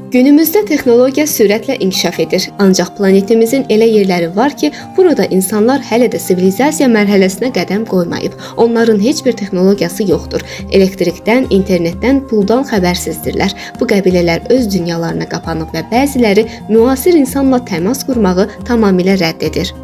Günümüzdə texnologiya sürətlə inkişaf edir. Ancaq planetimizin elə yerləri var ki, burada insanlar hələ də sivilizasiya mərhələsinə qədəm qoymayıb. Onların heç bir texnologiyası yoxdur. Elektrikdən, internetdən, puldan xəbərsizdirlər. Bu qəbilələr öz dünyalarına qapanıb və bəziləri müasir insanla təmas qurmağı tamamilə rədd edir.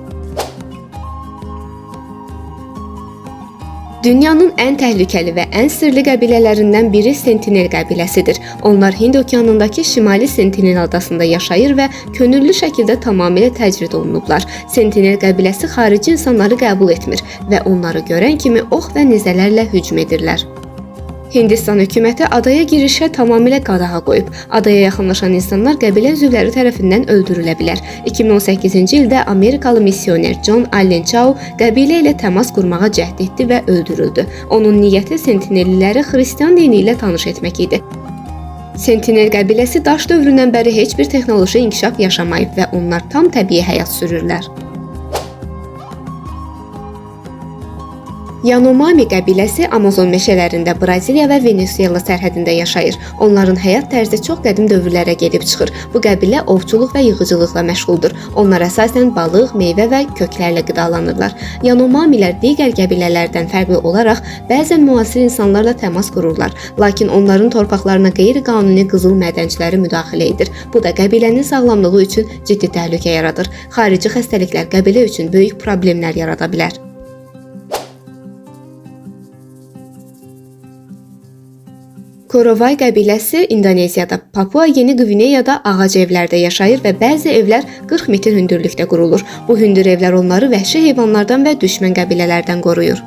Dünyanın ən təhlükəli və ən sirli qəbilələrindən biri Sentinel qəbiləsidir. Onlar Hind okeanındakı Şimali Sentinel adasında yaşayır və könüllü şəkildə tamamilə təcrid olunublar. Sentinel qəbiləsi xarici insanları qəbul etmir və onları görən kimi ox və nizələrlə hücum edirlər. Hindistan hökuməti adaya girişə tamamilə qadağa qoyub. Adaya yaxınlaşan insanlar qəbilə üzvləri tərəfindən öldürülə bilər. 2018-ci ildə Amerikalı missioner John Allen Chau qəbilə ilə təmas qurmağa cəhd etdi və öldürüldü. Onun niyyəti sentinelliləri xristian dini ilə tanış etmək idi. Sentinel qəbiləsi daş dövründən bəri heç bir texnoloji inkişaf yaşamayıb və onlar tam təbii həyat sürürlər. Yanomami qəbiləsi Amazon meşələrində Braziliya və Venesuela sərhədində yaşayır. Onların həyat tərzi çox qədim dövrlərə gedib çıxır. Bu qəbilə ovçuluq və yığıcılıqla məşğuldur. Onlar əsasən balıq, meyvə və köklərlə qidalanırlar. Yanomamilər digər qəbilələrdən fərqli olaraq bəzən müasir insanlarla təmas qururlar. Lakin onların torpaqlarına qeyri-qanuni qızıl mədənciləri müdaxilə edir. Bu da qəbilənin sağlamlığı üçün ciddi təhlükə yaradır. Xarici xəstəliklər qəbilə üçün böyük problemlər yarada bilər. Korovay qəbiləsi İndoneziyada, Papua Yeni Qvineyada ağac evlərdə yaşayır və bəzi evlər 40 metr hündürlükdə qurulur. Bu hündür evlər onları vəhşi heyvanlardan və düşmən qəbilələrdən qoruyur.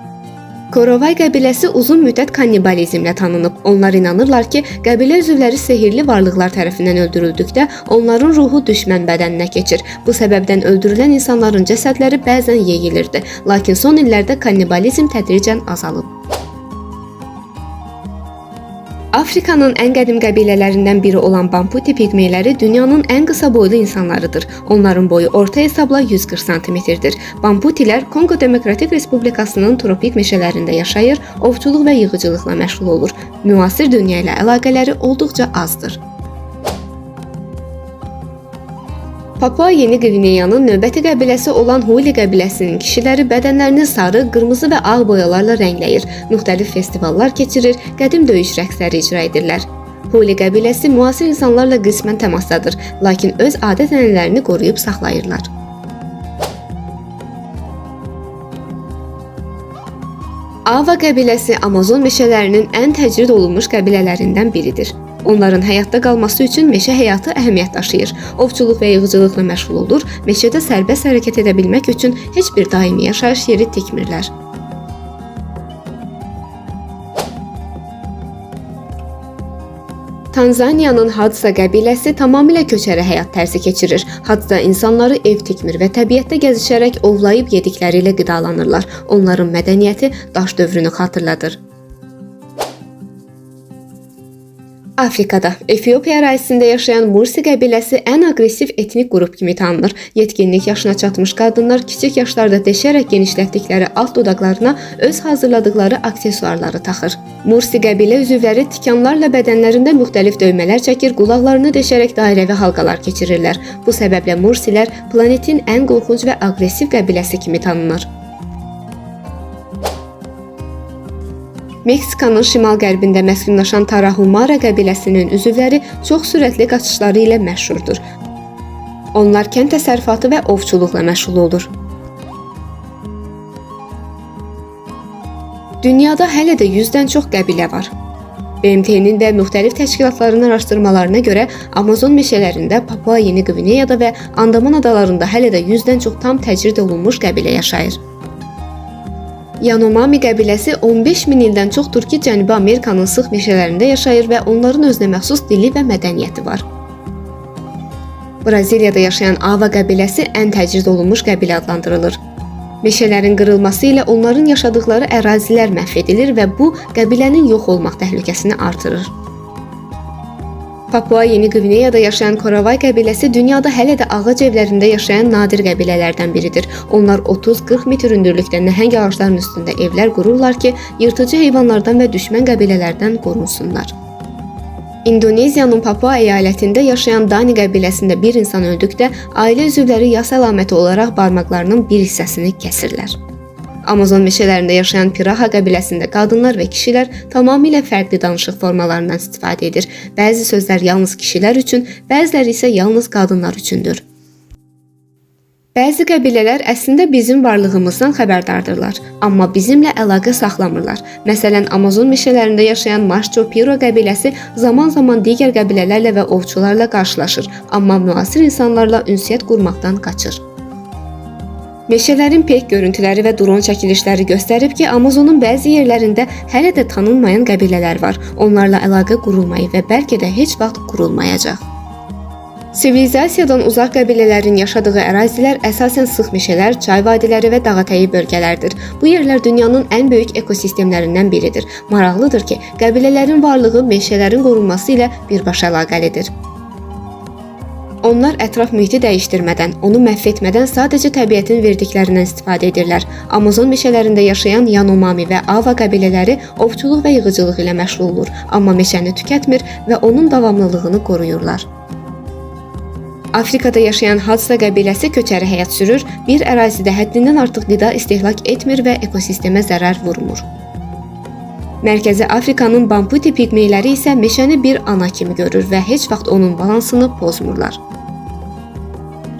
Korovay qəbiləsi uzun müddət kannibalizmlə tanınıb. Onlar inanırlar ki, qəbilə üzvləri sehirli varlıqlar tərəfindən öldürüldükdə onların ruhu düşmən bədəninə keçir. Bu səbəbdən öldürülən insanların cəsədləri bəzən yeyilirdi. Lakin son illərdə kannibalizm tədricən azalıb. Afrikanın ən qədim qəbilələrindən biri olan Bambuti piqmeyləri dünyanın ən qısa boylu insanlarıdır. Onların boyu orta hesabla 140 sm-dir. Bambutilər Kongo Demokratik Respublikasının tropik meşələrində yaşayır, ovçuluq və yığıcılıqla məşğul olur. Müasir dünya ilə əlaqələri olduqca azdır. Papua Yeni Qvineyanın növbəti qəbiləsi olan Huli qəbiləsinin kişiləri bədənlərini sarı, qırmızı və ağ boyalarla rəngləyir, müxtəlif festivallar keçirir, qədim döyüş rəqsləri icra edirlər. Huli qəbiləsi müasir insanlarla qismən təmasdadır, lakin öz adət-ənənələrini qoruyub saxlayırlar. Ava qəbiləsi Amazon meşələrinin ən təcrid olunmuş qəbilələrindən biridir. Onların həyatda qalması üçün meşə həyatı əhəmiyyət daşıyır. Ovçuluq və yığıcılıqla məşğul olur, meşədə sərbəst hərəkət edə bilmək üçün heç bir daimi yaşayış yeri tikmirlər. Tanzaniyanın Hadza qəbiləsi tamamilə köçəri həyat tərzi keçirir. Hadza insanları ev tikmir və təbiətdə gəzişərək ovlayıb yedikləri ilə qidalanırlar. Onların mədəniyyəti daş dövrünü xatırladır. Afrikada, Efiopiya ərazisində yaşayan Mursi qəbiləsi ən aqressiv etnik qrup kimi tanınır. Yetkinlik yaşına çatmış qadınlar kiçik yaşlarda deşərək genişlətdikləri alt dodaqlarına öz hazırladıkları aksesuarları taxır. Mursi qəbilə üzvləri tikanlarla bədənlərində müxtəlif döymələr çəkir, qulaqlarını deşərək dairəvi halqalar keçirirlər. Bu səbəblə Mursilər planetin ən qorxunc və aqressiv qəbiləsi kimi tanınır. Meksikanın şimal-qərbində məskunlaşan Tarahumara qəbiləsinin üzvləri çox sürətli qaçışları ilə məşhurdur. Onlar kənd təsərrüfatı və ovçuluqla məşğul olur. Dünyada hələ də 100-dən çox qəbilə var. BMT-nin və müxtəlif təşkilatların araşdırmalarına görə Amazon meşələrində, Papua Yeni Qvineyada və Andaman adalarında hələ də 100-dən çox tam təcrid olunmuş qəbilə yaşayır. Yanomami qəbiləsi 15 min ildən çoxdur ki, Cənubi Amerikanın sıx meşələrində yaşayır və onların özünə məxsus dili və mədəniyyəti var. Braziliyada yaşayan Ava qəbiləsi ən təcrid olunmuş qəbilə adlandırılır. Meşələrin qırılması ilə onların yaşadıkları ərazilər məhv edilir və bu, qəbilənin yox olmaq təhlükəsini artırır. Papua Yeni Qvineyada yaşayan Korovay qəbiləsi dünyada hələ də ağac evlərində yaşayan nadir qəbilələrdən biridir. Onlar 30-40 metr hündürlükdə nəhəng ağacların üstündə evlər qururlar ki, yırtıcı heyvanlardan və düşmən qəbilələrdən qorunsunlar. İndoneziyanın Papua əyalətində yaşayan Dani qəbiləsində bir insan öldükdə ailə üzvləri yas əlaməti olaraq barmaqlarının bir hissəsini kəsirlər. Amazon meşələrində yaşayan Piraha qəbiləsində qadınlar və kişilər tamamilə fərqli danışıq formalarından istifadə edir. Bəzi sözlər yalnız kişilər üçün, bəziləri isə yalnız qadınlar üçündür. Bəzi qəbilələr əslində bizim varlığımızdan xəbərdardırlar, amma bizimlə əlaqə saxlamırlar. Məsələn, Amazon meşələrində yaşayan Macho Piro qəbiləsi zaman-zaman digər qəbilələrlə və ovçularla qarşılaşır, amma müasir insanlarla ünsiyyət qurmaqdan qaçır. Meşələrin peyk görüntüləri və dron çəkilişləri göstərib ki, Amazonun bəzi yerlərində hələ də tanınmayan qəbilələr var. Onlarla əlaqə qurulmayıb və bəlkə də heç vaxt qurulmayacaq. Sivilizasiyadan uzaq qəbilələrin yaşadığı ərazilər əsasən sıx meşələr, çay vadiləri və dağətəyi bölgələrdir. Bu yerlər dünyanın ən böyük ekosistemlərindən biridir. Maraqlıdır ki, qəbilələrin varlığı meşələrin qorunması ilə birbaşa əlaqəlidir. Onlar ətraf mühiti dəyişdirmədən, onu məhv etmədən sadəcə təbiətin verdiklərindən istifadə edirlər. Amazon meşələrində yaşayan Yanomami və Ava qəbilələri ovçuluq və yığıcılıq ilə məşğul olur, amma meşəni tükətmir və onun davamlılığını qoruyurlar. Afrikada yaşayan Hadza qəbiləsi köçəri həyat sürür, bir ərazidə həddindən artıq qida istehlak etmir və ekosistemə zərər vurmur. Mərkəzi Afrikanın Bambuti pigmeyləri isə meşəni bir ana kimi görür və heç vaxt onun balansını pozmurlar.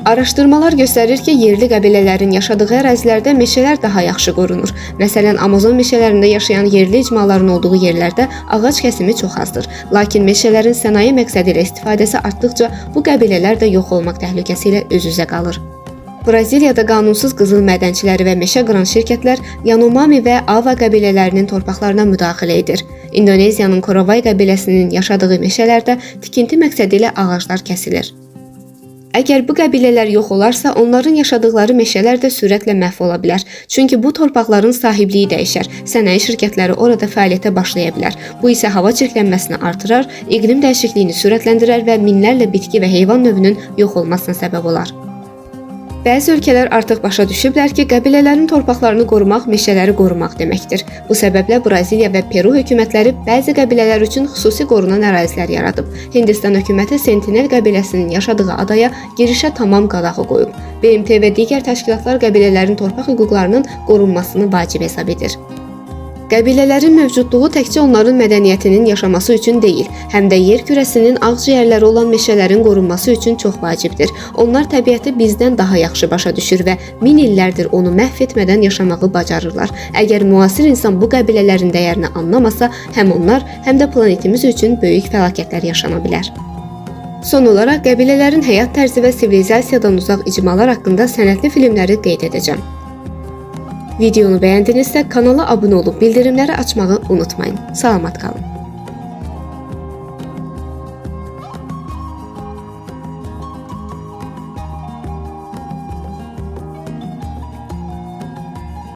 Araşdırmalar göstərir ki, yerli qəbilələrin yaşadığı ərazilərdə meşələr daha yaxşı qorunur. Məsələn, Amazon meşələrində yaşayan yerli icmaların olduğu yerlərdə ağac kəsimi çox azdır. Lakin meşələrin sənaye məqsədi ilə istifadəsi artdıqca bu qəbilələr də yox olmaq təhlükəsi ilə üz-üzə qalır. Braziliyada qanunsuz qızıl mədənçiləri və meşə qıran şirkətlər Yanomami və Ava qəbilələrinin torpaqlarına müdaxilə edir. İndoneziyanın Korovay qəbiləsinin yaşadığı meşələrdə tikinti məqsədi ilə ağaclar kəsilir. Əgər bu qəbilələr yox olarsa, onların yaşadıkları meşələr də sürətlə məhv ola bilər. Çünki bu torpaqların sahibliyi dəyişər, sənaye şirkətləri orada fəaliyyətə başlaya bilər. Bu isə hava çirklənməsini artırar, iqlim dəyişikliyini sürətləndirər və minlərlə bitki və heyvan növünün yox olmasına səbəb olar. Bəzi ölkələr artıq başa düşüblər ki, qəbilələrin torpaqlarını qorumaq meşələri qorumaq deməkdir. Bu səbəblə Braziliya və Peru hökumətləri bəzi qəbilələr üçün xüsusi qorunan ərazilər yaradıb. Hindistan hökuməti Sentinel qəbiləsinin yaşadığı adaya girişə tamam qadağı qoyub. BMT və digər təşkilatlar qəbilələrin torpaq hüquqlarının qorunmasını vacib hesab edir. Qəbilələrin mövcudluğu təkcə onların mədəniyyətinin yaşaması üçün deyil, həm də yer kürəsinin ağciyərləri olan meşələrin qorunması üçün çox vacibdir. Onlar təbiəti bizdən daha yaxşı başa düşür və min illərdir onu məhv etmədən yaşamağı bacarırlar. Əgər müasir insan bu qəbilələrin dəyərini anlamasa, həm onlar, həm də planetimiz üçün böyük fəlakətlər yaşana bilər. Son olaraq, qəbilələrin həyat tərzi və sivilizasiyadan uzaq icmalar haqqında sənədli filmləri qeyd edəcəm. Videonu bəyəndinizsə kanala abunə olub bildirimləri açmağı unutmayın. Salamat qalın.